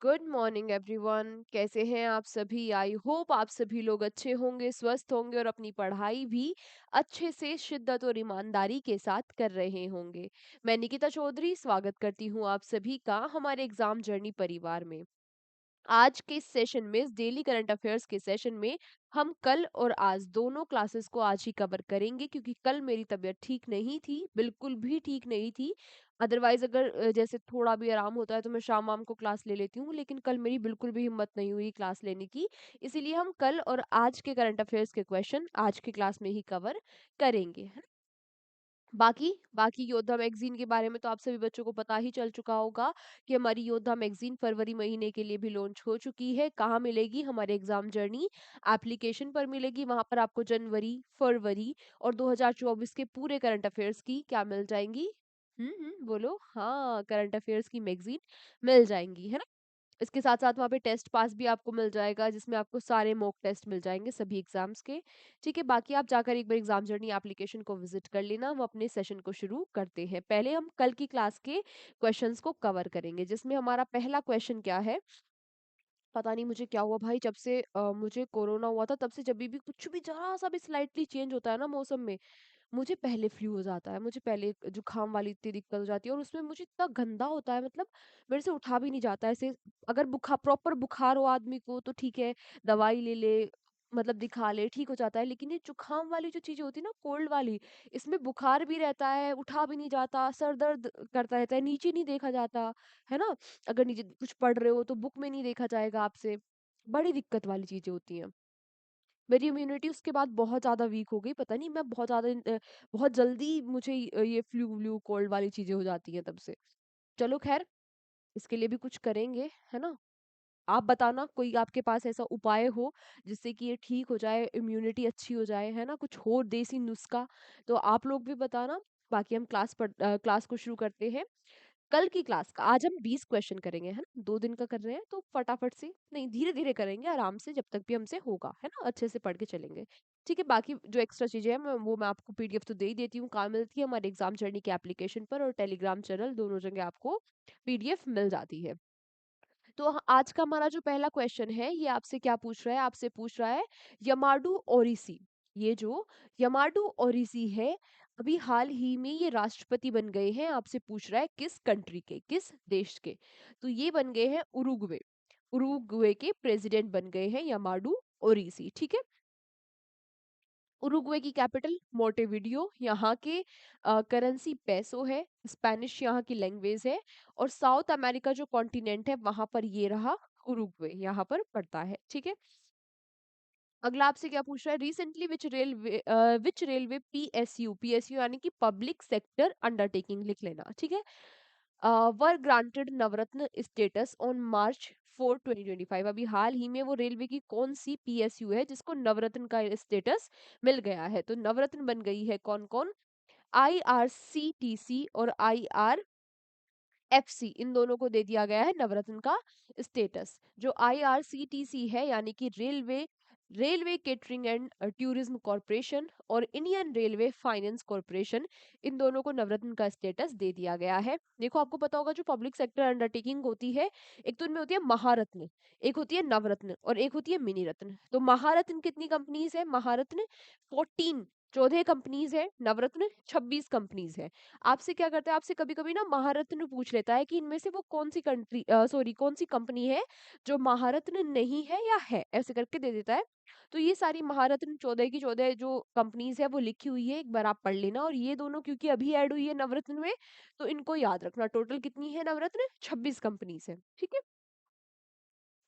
Good morning everyone. कैसे हैं आप सभी? आई होप आप सभी लोग अच्छे होंगे, स्वस्थ होंगे और अपनी पढ़ाई भी अच्छे से शिद्दत और ईमानदारी के साथ कर रहे होंगे। मैं निकिता चौधरी स्वागत करती हूँ आप सभी का हमारे एग्जाम जर्नी परिवार में। आज के इस सेशन में, इस डेली करंट अफेयर्स के सेशन में, हम कल और आज दोनों क्लासेस को आज ही कवर करेंगे क्योंकि कल मेरी तबीयत ठीक नहीं थी, बिल्कुल भी ठीक नहीं थी। अदरवाइज अगर जैसे थोड़ा भी आराम होता है तो मैं शाम वाम को क्लास ले लेती हूँ, लेकिन कल मेरी बिल्कुल भी हिम्मत नहीं हुई क्लास लेने की। इसीलिए हम कल और आज के करंट अफेयर्स के क्वेश्चन आज की क्लास में ही कवर करेंगे। बाकी बाकी योद्धा मैगजीन के बारे में तो आप सभी बच्चों को पता ही चल चुका होगा कि हमारी योद्धा मैगजीन फरवरी महीने के लिए भी लॉन्च हो चुकी है। कहाँ मिलेगी? हमारे एग्जाम जर्नी एप्लीकेशन पर मिलेगी। वहां पर आपको जनवरी, फरवरी और 2024 के पूरे करंट अफेयर्स की क्या मिल जाएंगी? बोलो। हाँ, करंट अफेयर्स की मैगजीन मिल जाएंगी, है ना? इसके साथ-साथ वहाँ पे टेस्ट पास भी आपको मिल जाएगा, जिसमें आपको सारे मॉक टेस्ट मिल जाएँगे सभी एग्ज़ाम्स के। ठीक है, बाकी आप जाकर एक बार एग्ज़ाम जर्नी एप्लीकेशन को विज़िट कर लेना। हम अपने सेशन को शुरू करते हैं। पहले हम कल की क्लास के क्वेश्चंस को कवर करेंगे, जिसमें हमारा पहला क्वेश्चन क्या है? पता नहीं मुझे क्या हुआ भाई, जब से मुझे कोरोना हुआ था तब से जभी भी कुछ भी ज़रा-सा भी स्लाइटली चेंज होता है ना मौसम में, मुझे पहले फ्लू हो जाता है, मुझे पहले जुकाम वाली इतनी दिक्कत हो जाती है और उसमें मुझे इतना गंदा होता है, मतलब मेरे से उठा भी नहीं जाता है ऐसे। अगर बुखार, प्रॉपर बुखार हो आदमी को तो ठीक है, दवाई ले ले, मतलब दिखा ले, ठीक हो जाता है। लेकिन ये जुकाम वाली जो चीजें होती है ना, कोल्ड वाली, इसमें बुखार भी रहता है, उठा भी नहीं जाता, सर दर्द करता रहता है, नीचे नहीं देखा जाता, है ना? अगर नीचे कुछ पढ़ रहे हो तो बुक में नहीं देखा जाएगा आपसे। बड़ी दिक्कत वाली चीजें होती हैं। मेरी इम्यूनिटी उसके बाद बहुत ज़्यादा वीक हो गई, पता नहीं मैं बहुत जल्दी मुझे ये फ्लू व्लू कोल्ड वाली चीज़ें हो जाती हैं तब से। चलो ख़ैर, इसके लिए भी कुछ करेंगे, है ना? आप बताना कोई आपके पास ऐसा उपाय हो जिससे कि ये ठीक हो जाए, इम्यूनिटी अच्छी हो जाए, है ना? कुछ हो देसी नुस्ख़ा तो आप लोग भी बताना। बाकी हम क्लास को शुरू करते हैं। कल की क्लास का आज हम 20 क्वेश्चन करेंगे, है ना? 2 दिन का कर रहे हैं तो फटाफट से नहीं, धीरे-धीरे करेंगे आराम से, जब तक भी हमसे होगा, है ना? अच्छे से पढ़ के चलेंगे। ठीक है, बाकी जो एक्स्ट्रा चीज़ें हैं मैं आपको पीडीएफ तो दे ही देती हूँ। कहाँ मिलती है? हमारे एग्ज़ाम जर्नी के एप्लीकेशन पर और टेलीग्राम चैनल, दोनों जगह आपको पीडीएफ मिल जाती है। तो आज का हमारा जो पहला क्वेश्चन है, ये आपसे क्या पूछ रहा है? आपसे पूछ रहा है यमाडू ओरिसी। ये जो यमाडू ओरिसी है, अभी हाल ही में ये राष्ट्रपति बन गए हैं। आपसे पूछ रहा है किस कंट्री के, किस देश के? तो ये बन गए हैं उरुग्वे। उरुग्वे के प्रेसिडेंट बन गए हैं यमाडू ओरिसी। ठीक है, उरुग्वे की कैपिटल मोंटेविडियो, यहाँ के करेंसी पेसो है, स्पेनिश यहाँ की लैंग्वेज है और साउथ अमेरिका जो कॉन्टिनेंट है वहां पर ये रहा उरुग्वे, यहाँ पर पड़ता है। ठीक है, अगला आपसे क्या पूछ रहा है? Recently which railway PSU, PSU यानी कि पब्लिक सेक्टर अंडरटेकिंग, लिख लेना। ठीक है, were granted Navratna status on March 4 2025। अभी हाल ही में वो रेलवे की कौन सी पीएसयू है जिसको नवरत्न का स्टेटस मिल गया है? तो नवरत्न बन गई है कौन कौन? आईआरसीटीसी और आईआरएफसी, इन दोनों को दे दिया गया है नवरत्न का स्टेटस। जो आईआरसीटीसी है यानी कि railway railway catering and tourism corporation और इंडियन रेलवे फाइनेंस कॉरपोरेशन, इन दोनों को नवरत्न का स्टेटस दे दिया गया है। देखो, आपको पता होगा जो पब्लिक सेक्टर अंडरटेकिंग होती है, एक तो इनमें होती है महारत्न, एक होती है नवरत्न और एक होती है मिनी रत्न। तो महारत्न कितनी कंपनीज है? महारत्न 14, 14 कंपनीज है। नवरत्न 26 कंपनीज है। आपसे क्या करता है, आपसे कभी कभी ना महारत्न पूछ लेता है कि इनमें से वो कौन सी कौन सी कंपनी है जो महारत्न नहीं है या है, ऐसे करके दे देता है। तो ये सारी महारत्न 14 की 14 जो कंपनीज है वो लिखी हुई है, एक बार आप पढ़ लेना। और ये दोनों क्योंकि अभी ऐड हुई है नवरत्न में, तो इनको याद रखना। टोटल कितनी है नवरत्न? 26 कंपनीज है। ठीक है,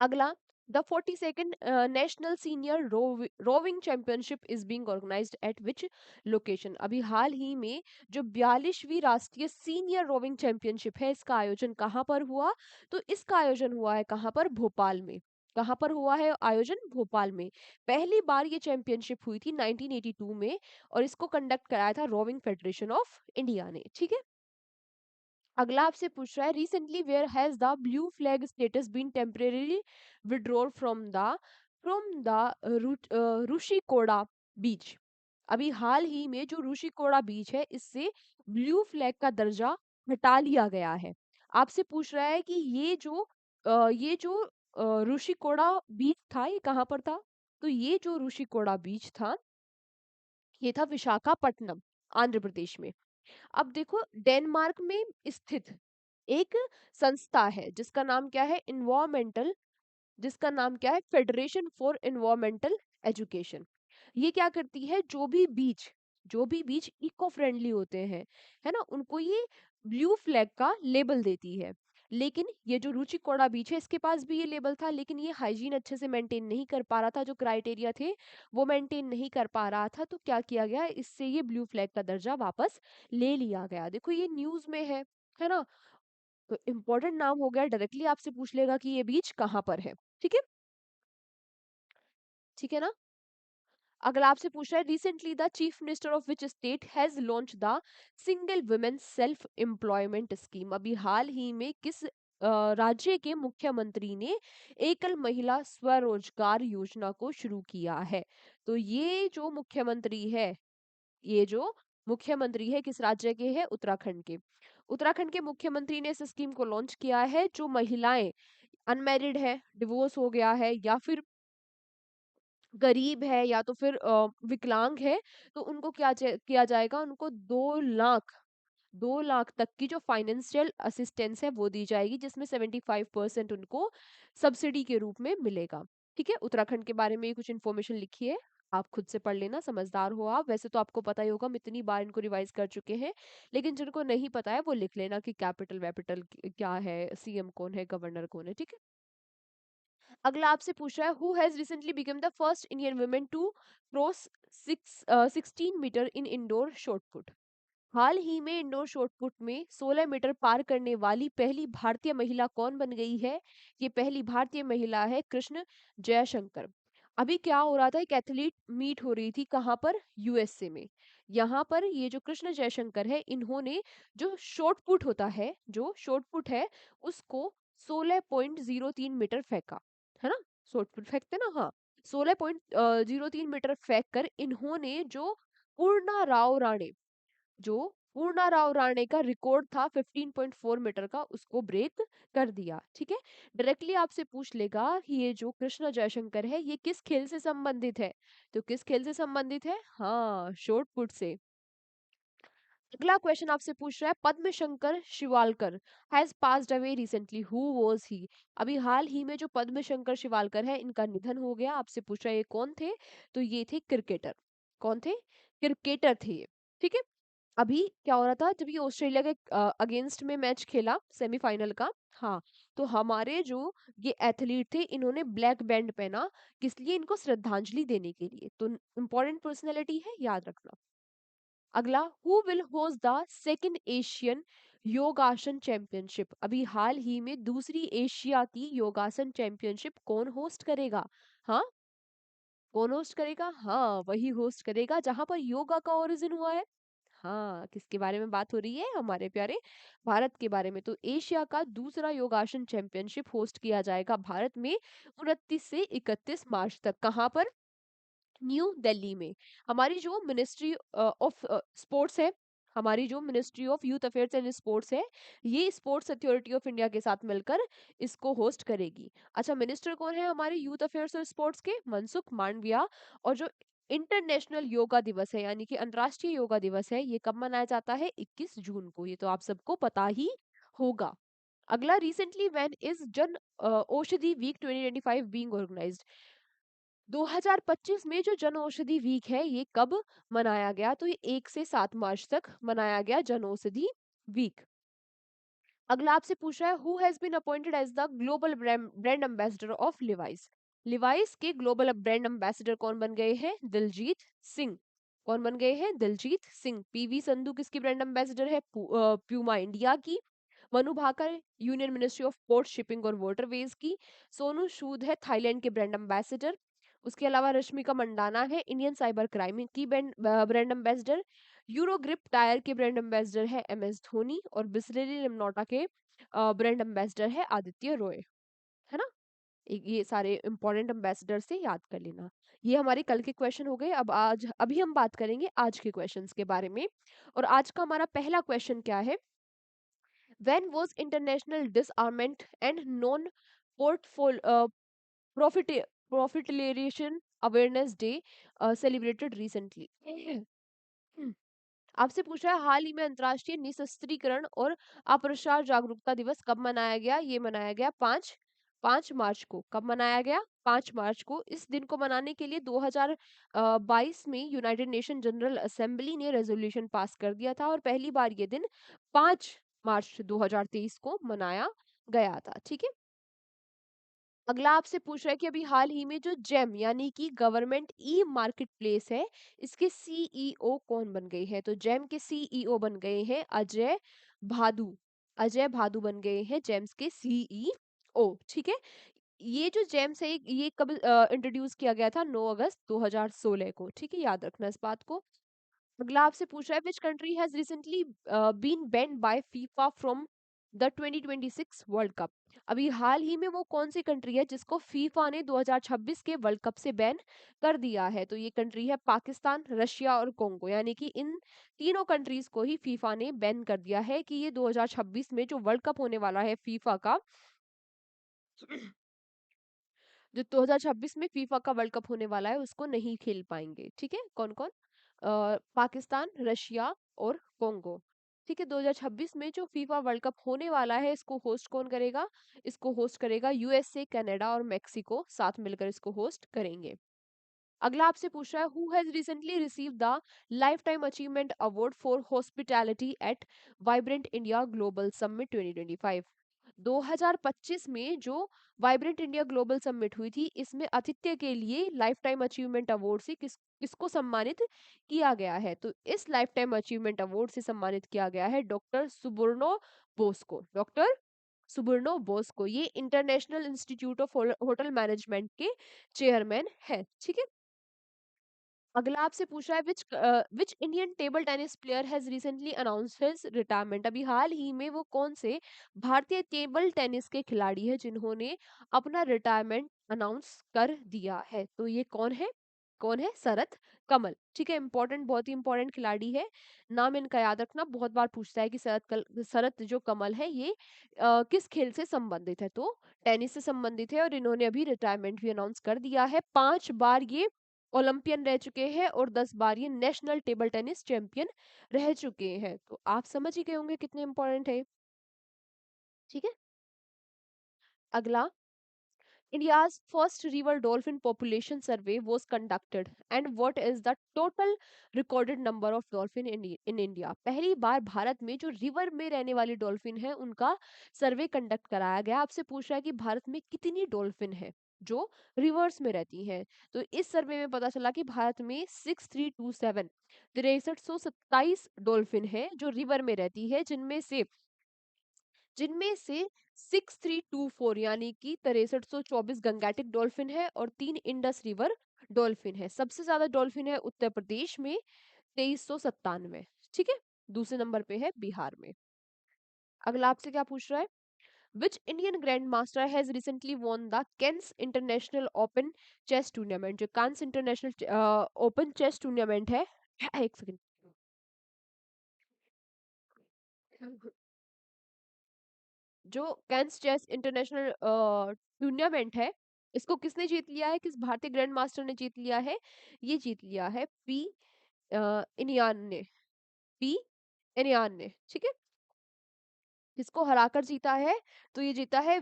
अगला, the 42nd national senior rowing championship is being organised at which location. अभी हाल ही में जो 42वीं राष्ट्रीय सीनियर रोविंग चैंपियनशिप है, इसका आयोजन कहाँ पर हुआ? तो इसका आयोजन हुआ है कहाँ पर? भोपाल में। कहाँ पर हुआ है आयोजन? भोपाल में। पहली बार ये चैंपियनशिप हुई थी 1982 में और इसको कंडक्ट कराया था रोविंग फेडरेशन ऑफ इंडिया ने। ठीक है, अगला आपसे पूछ रहा है recently where has the blue flag status been temporary withdrawal from the Rushikonda beach. अभी हाल ही में जो रुशिकोड़ा बीच है, इससे ब्लू फ्लैग का दर्जा हटा लिया गया है। आपसे पूछ रहा है कि ये जो ये जो ऋषिकोड़ा बीच था ये कहाँ पर था? तो ये जो ऋषिकोड़ा बीच था ये था विशाखापट्टनम, आंध्र प्रदेश में। अब देखो डेनमार्क में स्थित एक संस्था है जिसका नाम क्या है, इन्वायरमेंटल, जिसका नाम क्या है, फेडरेशन फॉर एनवायरमेंटल एजुकेशन। ये क्या करती है, जो भी बीच इको फ्रेंडली होते हैं, है ना, उनको ये ब्लू फ्लैग का लेबल देती है। लेकिन ये जो रुचिकोड़ा बीच है इसके पास भी ये लेबल था, लेकिन ये हाइजीन अच्छे से मेंटेन नहीं कर पा रहा था, जो क्राइटेरिया थे वो मेंटेन नहीं कर पा रहा था, तो क्या किया गया, इससे ये ब्लू फ्लैग का दर्जा वापस ले लिया गया। देखो ये न्यूज में है ना, तो इम्पोर्टेंट नाम हो गया, डायरेक्टली आपसे पूछ लेगा कि ये बीच कहाँ पर है। ठीक है, ठीक है ना। अगला आपसे पूछ रहा है, recently the chief minister of which state has launch the single women self employment scheme. अभी हाल ही में किस राज्य के मुख्यमंत्री ने एकल महिला स्वरोजगार योजना को शुरू किया है? तो ये जो मुख्यमंत्री है किस राज्य के है, उत्तराखंड के। उत्तराखंड के मुख्यमंत्री ने इस स्कीम को लॉन्च किया है। जो महिलाएं अनमैरिड है, डिवोर्स हो गया है, या फिर गरीब है, या तो फिर विकलांग है, तो उनको किया जाएगा, उनको 2 लाख तक की जो फाइनेंशियल असिस्टेंस है वो दी जाएगी, जिसमें 75% उनको सब्सिडी के रूप में मिलेगा। ठीक है, उत्तराखंड के बारे में ये कुछ इन्फॉर्मेशन लिखी है, आप खुद से पढ़ लेना, समझदार हो आप, वैसे तो आपको पता ही होगा, हम इतनी बार इनको रिवाइज कर चुके हैं, लेकिन जिनको नहीं पता है वो लिख लेना कि कैपिटल वैपिटल क्या है, सीएम कौन है, गवर्नर कौन है। ठीक है, अगला आपसे पूछ रहा है, who has recently become the first Indian women to cross 16 metre in indoor shot put. हाल ही में इंडोर शॉटपुट में 16 मीटर पार करने वाली पहली भारतीय महिला कौन बन गई है? ये पहली भारतीय महिला है कृष्ण जयशंकर। अभी क्या हो रहा था, एक एथलीट मीट हो रही थी कहाँ पर, यूएसए में। यहाँ पर ये जो कृष्ण जयशंकर है, इन्होंने जो शॉटपुट होता है, जो शॉटपुट है, उसको 16.03 मीटर फेंका, है ना, शॉटपुट फेंकते ना, हाँ, 16.03 मीटर फेंक कर इन्होंने जो पूर्णा राव राणे का रिकॉर्ड था 15.4 मीटर का, उसको ब्रेक कर दिया। ठीक है, डायरेक्टली आपसे पूछ लेगा कि ये जो कृष्ण जयशंकर है ये किस खेल से संबंधित है? तो किस खेल से संबंधित है? हाँ, शॉर्ट पुट से। अगला क्वेश्चन आपसे पूछ रहा है, Padma Shankar Shivalkar has passed away recently, who was he? अभी हाल ही में जो पद्म शंकर शिवालकर है इनका निधन हो गया। आपसे पूछ रहा है ये कौन थे? तो ये थे क्रिकेटर। कौन थे? क्रिकेटर थे ये। ठीक है, अभी क्या हो रहा था, जब ये ऑस्ट्रेलिया के अगेंस्ट में मैच खेला सेमीफाइनल का, हाँ, तो हमारे जो ये एथलीट थे इन्होंने ब्लैक बैंड पहना, किस लिए? इनको श्रद्धांजलि देने के लिए। तो इंपॉर्टेंट पर्सनैलिटी है, याद रखना। अगला, who will host the second Asian योगासन चैंपियनशिप? अभी हाल ही में दूसरी एशिया की योगासन चैंपियनशिप कौन होस्ट करेगा? हाँ, कौन होस्ट करेगा? हाँ, वही होस्ट करेगा जहां पर योगा का ओरिजिन हुआ है। हाँ, किसके बारे में बात हो रही है? हमारे प्यारे भारत के बारे में। तो एशिया का दूसरा योगासन चैंपियनशिप होस्ट किया जाएगा भारत में 29 से 31 मार्च तक। कहाँ पर? न्यू दिल्ली में। हमारी जो मिनिस्ट्री ऑफ स्पोर्ट्स है, हमारी जो ministry of youth affairs and sports है, ये स्पोर्ट्स अथॉरिटी ऑफ इंडिया के साथ मिलकर इसको होस्ट करेगी। अच्छा, मिनिस्टर कौन है हमारे यूथ अफेयर्स और स्पोर्ट्स के? मनसुख मांडविया। और जो इंटरनेशनल योगा दिवस है, यानी कि अंतर्राष्ट्रीय योगा दिवस है, ये कब मनाया जाता है? 21 जून को। ये तो आप सबको पता ही होगा। अगला, recently when is Jan Aushadhi week 2025 being organised? 2025 में जो जन औषधि वीक है ये कब मनाया गया? तो ये 1 से 7 मार्च तक मनाया गया जन औषधि वीक। अगला आपसे पूछ रहा है, who has been appointed as the global brand ambassador of Levi's? Levi's के ग्लोबल ब्रांड एम्बेसडर कौन बन गए हैं? दिलजीत सिंह। कौन बन गए हैं? दिलजीत सिंह। पीवी संधू किसकी ब्रांड एम्बेसडर है? प्यूमा इंडिया की। Manu Bhaker union ministry of port shipping और वाटरवेज की। सोनू सूद है थाईलैंड के ब्रांड एम्बेसडर। उसके अलावा रश्मिका मंडाना है इंडियन साइबर क्राइम की ब्रांड एम्बेसडर। यूरोग्रिप टायर के ब्रांड एम्बेसडर है एमएस धोनी। और बिस्लेरी लिम्नोटा के ब्रांड एम्बेसडर है आदित्य रॉय। है ना, ये सारे इंपॉर्टेंट एम्बेसडर से याद कर लेना। ये हमारे कल के क्वेश्चन हो गए। अब आज अभी हम बात करेंगे आज के क्वेश्चंस के बारे में। और आज का हमारा पहला क्वेश्चन क्या है? When was International Disarmament and Non Profit Profiteration Awareness Day celebrated recently? आपसे पूछा है हाल ही में अंतर्राष्ट्रीय निशस्त्रीकरण और अप्रसार जागरूकता दिवस कब मनाया गया? ये मनाया गया 5 को। कब मनाया गया? 5 मार्च को। इस दिन को मनाने के लिए 2022 में यूनाइटेड नेशन जनरल असेंबली ने रेजोल्यूशन पास कर दिया था और पहली बार ये दिन 5 मार्च 2023 को मनाया गया था। ठीक है। अगला आपसे पूछ रहा है कि अभी हाल ही में जो जेम यानी कि गवर्नमेंट ई मार्केट प्लेस है, इसके सीईओ कौन बन गए हैं? तो जेम के सीईओ बन गए हैं भादु अजय भादु बन गए हैं जेम्स के सीईओ। ठीक है। ये जो जेम्स है ये कब इंट्रोड्यूस किया गया था? 9 अगस्त 2016 को। ठीक है, याद रखना इस बात को। अगला आपसे पूछ रहा है which country has recently been banned by FIFA from the 2026 world cup? अभी हाल ही में वो कौन सी कंट्री है जिसको फीफा ने 2026 के वर्ल्ड कप से बैन कर दिया है? तो ये कंट्री है पाकिस्तान, रशिया और कोंगो। यानी कि इन तीनों कंट्रीज को ही फीफा ने बैन कर दिया है कि ये 2026 में जो वर्ल्ड कप होने वाला है फीफा का, जो 2026 में फीफा का वर्ल्ड कप होने वाला है उसको नहीं खेल पाएंगे। ठीक है, कौन कौन? पाकिस्तान, रशिया और कोंगो। ठीक है, 2026 में जो फीफा वर्ल्ड कप होने वाला है इसको होस्ट कौन करेगा? इसको होस्ट करेगा यूएसए, कनाडा और मेक्सिको साथ मिलकर इसको होस्ट करेंगे। अगला आपसे पूछ रहा है who has recently receive the life time achievement award for hospitality at vibrant India global summit 2025? 2025 में जो वाइब्रेंट इंडिया ग्लोबल समिट हुई थी इसमें आतिथ्य के लिए लाइफ टाइम अचीवमेंट अवार्ड से किसको सम्मानित किया गया है? तो इस लाइफ टाइम अचीवमेंट अवार्ड से सम्मानित किया गया है डॉक्टर सुबर्णो बोस को। डॉक्टर सुबर्णो बोस को। ये international institute of hotel management के चेयरमैन है। ठीक है। अगला आपसे पूछ रहा है which Indian table tennis player has recently announced his retirement? अभी हाल ही में वो कौन से भारतीय टेबल टेनिस के खिलाड़ी है जिन्होंने अपना रिटायरमेंट अनाउंस कर दिया है? तो ये कौन है? कौन है? शरत कमल। ठीक है, इंपॉर्टेंट, बहुत ही इंपॉर्टेंट खिलाड़ी है। नाम इनका याद रखना, बहुत बार पूछता है कि शरत जो कमल है ये किस खेल से संबंधित है? तो टेनिस से संबंधित है और इन्होंने अभी रिटायरमेंट भी अनाउंस कर दिया है। 5 बार ये ओलंपियन रह चुके हैं और 10 बार ये नेशनल टेबल टेनिस चैंपियन रह चुके हैं। तो आप समझ ही गए होंगे कितने इंपॉर्टेंट है। ठीक है। अगला, India's first river dolphin population survey was conducted and what is the total recorded number of dolphin in India? पहली बार भारत में जो रिवर में रहने वाली डॉल्फिन है उनका सर्वे कंडक्ट कराया गया। आपसे पूछ रहा है कि भारत में कितनी डॉल्फिन है जो रिवर्स में रहती हैं? तो इस सर्वे में पता चला कि भारत में 6327 6327 डॉल्फिन है जो रिवर में रहती है, जिनमें से 6324 यानी कि 6324 गंगैटिक डॉल्फिन है और 3 इंडस रिवर डॉल्फिन है। सबसे ज्यादा डॉल्फिन है उत्तर प्रदेश में 2397। ठीक है, दूसरे नंबर पे है बिहार में। अगला आपसे क्या पूछ रहा है which Indian grand master has recently won the Cannes international open chess tournament? जो Cannes international open chess tournament है, एक सेकंड, जो कैंस चेस इंटरनेशनल टूर्नामेंट है इसको किसने जीत लिया है? किस भारतीय ग्रैंड मास्टर ने जीत लिया है? ये जीत लिया है इनियान ने। पी इनियान ने। ठीक है। किसको हराकर जीता है? तो ये जीता है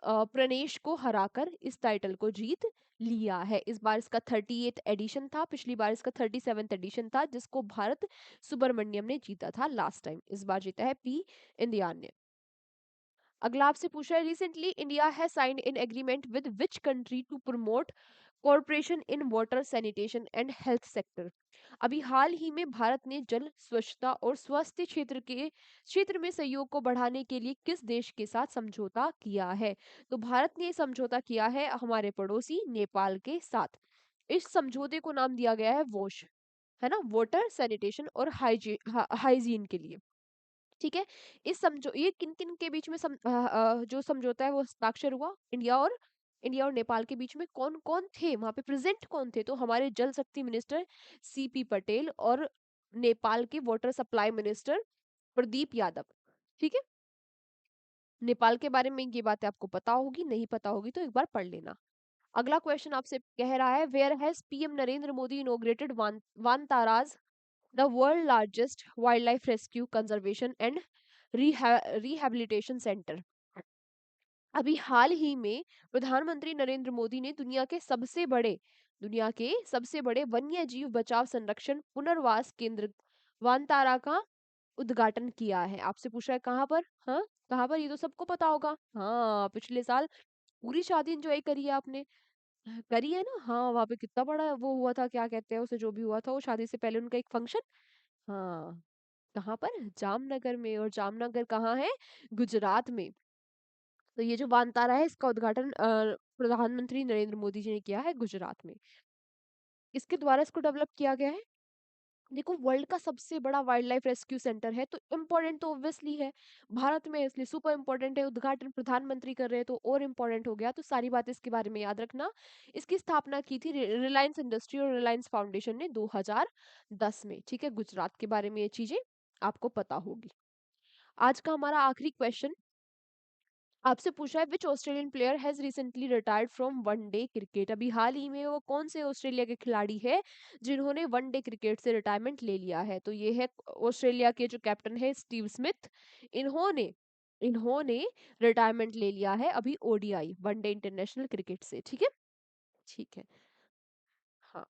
प्रणेश को हराकर इस टाइटल को जीत लिया है। इस बार इसका 38th एडिशन था, पिछली बार इसका 37th एडिशन था जिसको भारत सुब्रमण्यम ने जीता था लास्ट टाइम। इस बार जीता है इंडियान ने। अगला आपसे पूछा है recently India has signed in agreement with which country to promote corporation in water sanitation and health sector? अभी हाल ही में भारत ने जल स्वच्छता और स्वास्थ्य क्षेत्र में सहयोग को बढ़ाने के लिए किस देश के साथ समझौता किया है? तो भारत ने समझौता किया है हमारे पड़ोसी नेपाल के साथ। इस समझौते को नाम दिया गया है वोश, है ना, वाटर सैनिटेशन और हाइजीन के लिए। ठीक है। ये किन किन के बीच में जो समझौता है वो हस्ताक्षर हुआ? इंडिया और नेपाल के बीच में कौन कौन थे वहां पे, प्रेजेंट कौन थे? तो हमारे जल शक्ति मिनिस्टर सीपी पटेल और नेपाल के water supply minister Pradeep Yadav. ठीक है। नेपाल के बारे में ये बातें आपको पता होगी, नहीं पता होगी तो एक बार पढ़ लेना। अगला क्वेश्चन आपसे कह रहा है, where has PM Narendra Modi inaugurated Vantara, the world largest wild life rescue conservation and rehabilitation centre. अभी हाल ही में प्रधानमंत्री नरेंद्र मोदी ने दुनिया के सबसे बड़े वन्य जीव बचाव संरक्षण पुनर्वास केंद्र वानतारा का उद्घाटन किया है। आपसे पूछा है कहाँ पर? हाँ, कहाँ पर? ये तो सबको पता होगा। हाँ, पिछले साल पूरी शादी एंजॉय करी है आपने। करी है ना? हाँ, वहाँ पे कितना बड़ा वो हुआ था, क्या कहते हैं उसे, जो भी हुआ था वो शादी से पहले उनका एक फंक्शन। हाँ, कहाँ पर? जामनगर में। और जामनगर कहाँ है? गुजरात में। तो ये जो वानतारा है इसका उद्घाटन प्रधानमंत्री नरेंद्र मोदी जी ने किया है गुजरात में। इसके द्वारा इसको डेवलप किया गया है। देखो, वर्ल्ड का सबसे बड़ा वाइल्ड लाइफ रेस्क्यू सेंटर है तो इम्पोर्टेंट तो ऑब्वियसली है, भारत में है, इसलिए सुपर इम्पोर्टेंट है। उद्घाटन प्रधानमंत्री कर रहे हैं तो और इम्पोर्टेंट हो गया। तो सारी बातें इसके बारे में याद रखना। इसकी स्थापना की थी रिलायंस इंडस्ट्री और रिलायंस फाउंडेशन ने 2010 में। ठीक है, गुजरात के बारे में ये चीजें आपको पता होगी। आज का हमारा आखिरी क्वेश्चन आपसे पूछा है, which Australian player has recently retired from one day cricket. अभी हाल ही में वो कौन से ऑस्ट्रेलिया के खिलाड़ी है जिन्होंने वनडे क्रिकेट से रिटायरमेंट ले लिया है? तो ये है ऑस्ट्रेलिया के जो कैप्टन है स्टीव स्मिथ। इन्होंने इन्होंने रिटायरमेंट ले लिया है अभी ओडीआई वनडे इंटरनेशनल क्रिकेट से। ठीक है, ठीक है। हाँ,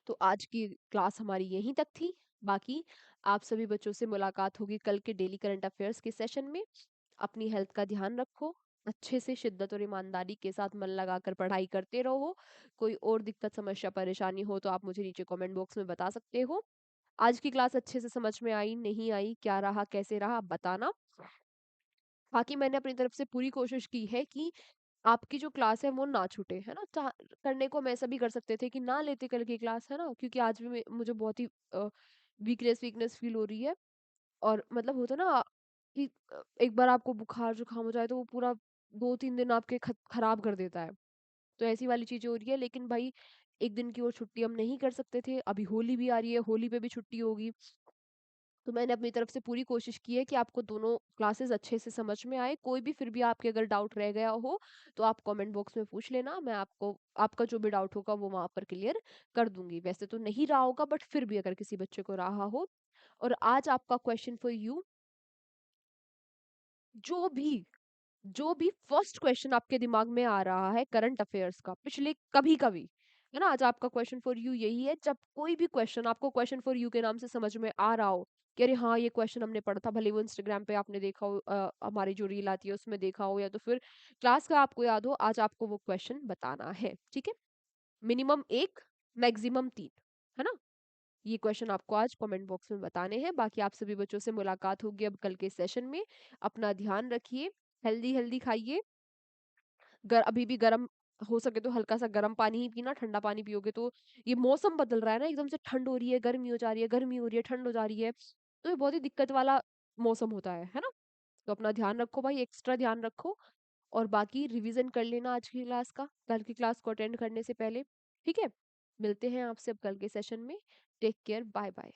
तो आज की क्लास हमारी यहीं तक थी। बाकी आप सभी बच्चों से मुलाकात होगी कल के डेली करंट अफेयर्स के सेशन में। अपनी हेल्थ का ध्यान रखो, अच्छे से शिद्दत और ईमानदारी के साथ मन लगाकर पढ़ाई करते रहो। कोई और दिक्कत समस्या परेशानी हो तो आप मुझे नीचे कमेंट बॉक्स में बता सकते हो। आज की क्लास अच्छे से समझ में आई, नहीं आई, क्या रहा, कैसे रहा, आप बताना। बाकी मैंने अपनी तरफ से पूरी कोशिश की है कि आपकी जो क्लास है वो ना छूटे, है ना। करने को हम ऐसा भी कर सकते थे कि ना लेते कल की क्लास, है ना, क्योंकि आज भी मुझे बहुत ही वीकनेस वीकनेस फील हो रही है। और मतलब होता ना कि एक बार आपको बुखार जुकाम हो जाए तो वो पूरा 2-3 दिन आपके खराब कर देता है। तो ऐसी वाली चीजें हो रही है, लेकिन भाई एक दिन की और छुट्टी हम नहीं कर सकते थे। अभी होली भी आ रही है, होली पे भी छुट्टी होगी। तो मैंने अपनी तरफ से पूरी कोशिश की है कि आपको दोनों क्लासेस अच्छे से समझ में आए। कोई भी फिर भी आपके अगर डाउट रह गया हो तो आप कमेंट बॉक्स में पूछ लेना, मैं आपको आपका जो भी डाउट होगा वो वहां पर क्लियर कर दूंगी। वैसे तो नहीं रहा होगा, बट फिर भी अगर किसी बच्चे को रहा हो। और आज आपका क्वेश्चन फॉर यू, जो भी जो भी फर्स्ट क्वेश्चन आपके दिमाग में आ रहा है करंट अफेयर्स का, पिछले कभी कभी, है ना, आज आपका क्वेश्चन फॉर यू यही है। जब कोई भी क्वेश्चन आपको क्वेश्चन फॉर यू के नाम से समझ में आ रहा हो कि अरे हाँ ये क्वेश्चन हमने पढ़ा था, भले वो इंस्टाग्राम पे आपने देखा हो, हमारी जो रील आती है उसमें देखा हो, या तो फिर क्लास का आपको याद हो, आज आपको वो क्वेश्चन बताना है। ठीक है, मिनिमम एक, मैक्सिमम तीन, है ना। ये क्वेश्चन आपको आज कमेंट बॉक्स में बताने हैं। बाकी आप सभी बच्चों से मुलाकात होगी अब कल के सेशन में। अपना ध्यान रखिए, हेल्दी हेल्दी खाइए। अभी भी गर्म, हो सके तो हल्का सा गर्म पानी ही पीना, ठंडा पानी पियोगे तो ये मौसम बदल रहा है ना, एकदम से ठंड हो रही है, गर्मी हो जा रही है, गर्मी हो रही है, ठंड हो जा रही है। तो ये बहुत ही दिक्कत वाला मौसम होता है ना। तो अपना ध्यान रखो भाई, एक्स्ट्रा ध्यान रखो। और बाकी रिवीजन कर लेना आज की क्लास का, कल की क्लास को अटेंड करने से पहले। ठीक है, मिलते हैं आपसे अब कल के सेशन में। Take care, bye bye.